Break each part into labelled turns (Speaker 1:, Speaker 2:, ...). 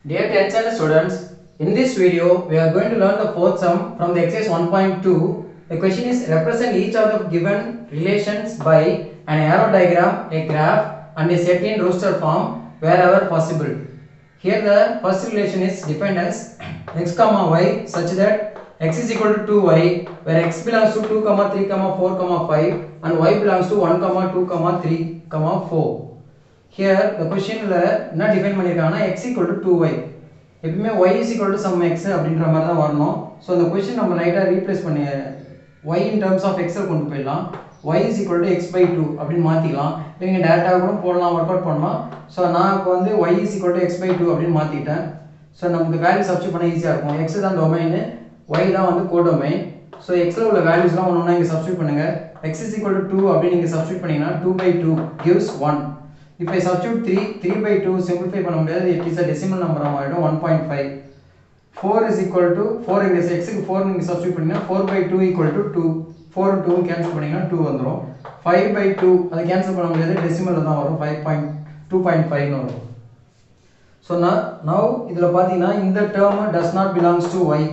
Speaker 1: Dear 10th standard students, in this video we are going to learn the fourth sum from the exercise 1.2. The question is represent each of the given relations by an arrow diagram, a graph and a set in roster form wherever possible. Here the first relation is defined as x comma y such that x is equal to 2y where x belongs to 2 comma 3 comma 4 comma 5 and y belongs to 1 comma 2 comma 3 comma 4. Here the question என்ன define பண்ணிருக்காங்கன்னா x equal to 2y எப்பவுமே y is equal to some x அப்படின்ற மாதிரி தான் வரணும். So அந்த question நம்ம லைட்டாக replace பண்ணி y in terms of x கொண்டு போயிடலாம். y is equal to x by 2 அப்படின்னு மாற்றிக்கலாம். நீங்கள் டேரெக்டாக கூட போடலாம், ஒர்க் அவுட் பண்ணலாம். ஸோ நான் இப்போ வந்து y is equal to x by 2 அப்படின்னு மாற்றிட்டேன். ஸோ நமக்கு வேல்யூ சப்ஸ்டிட் பண்ண ஈஸியாக இருக்கும். x தான் டொமைன், y தான் வந்து கோடொமைன். ஸோ எக்ஸில் உள்ள வேல்யூஸ்லாம் ஒன்று ஒன்றா இங்கே சப்ஸ்டிட் பண்ணுங்கள். x is equal to 2 அப்படின்னு நீங்கள் சப்ஸ்டிட் பண்ணிங்கன்னா 2 by 2 gives 1. If I substitute 3 by 2 simplify பண்ண முடியாது, it is a decimal number ஆகிடும் 1.5. 4 is equal to 4 இங்கே x க்கு 4 நீங்கள் substitute பண்ணிங்கன்னா 4 by 2 equal to 2. 4 2 கேன்சல் பண்ணிங்கன்னா 2 வந்துடும். 5 by 2 அதை கேன்சல் பண்ண முடியாது, டெசிமலில் தான் வரும், 2.5 வரும். ஸோ now இதில் பார்த்தீங்கன்னா இந்த term does not belongs to y.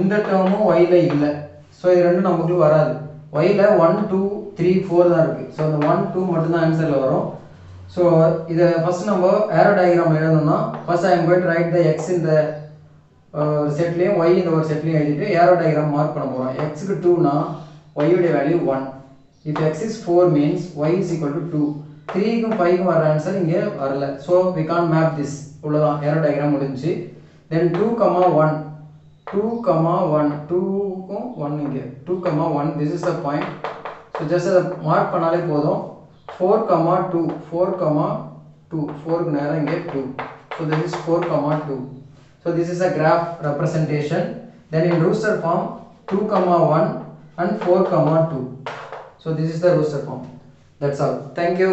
Speaker 1: இந்த டேர்மும் yல இல்லை. ஸோ இது ரெண்டும் நமக்கு வராது. yல 1 2 3 4 தான் இருக்குது. ஸோ அந்த 1 2 மட்டும்தான் ஆன்சரில் வரும். So இதை ஃபர்ஸ்ட் நம்ம arrow diagram எழுதணும்னா first I am going to write the x in the செட்லேயும் y இந்த ஒரு செட்லேயும் எழுதிட்டு arrow diagram மார்க் பண்ண போகிறோம். x க்கு 2 னா y உடைய value 1. if x is 4 means y is equal to 2. 3 க்கும் 5 க்கும் வர ஆன்சர் இங்கே வரல. so we can't map this. இவ்வளோதான், arrow diagram முடிஞ்சு. then 2 1 2 1 2 க்கும் 1 இங்கே 2 1 this is the point. so just அதை மார்க் பண்ணாலே போதும். 4 2 4 2 4 க்கு நேரா இங்கே 2. so this is 4 2. so this is a graph representation. then in rooster form 2 1 and 4 2. so this is the rooster form. That's all. Thank you.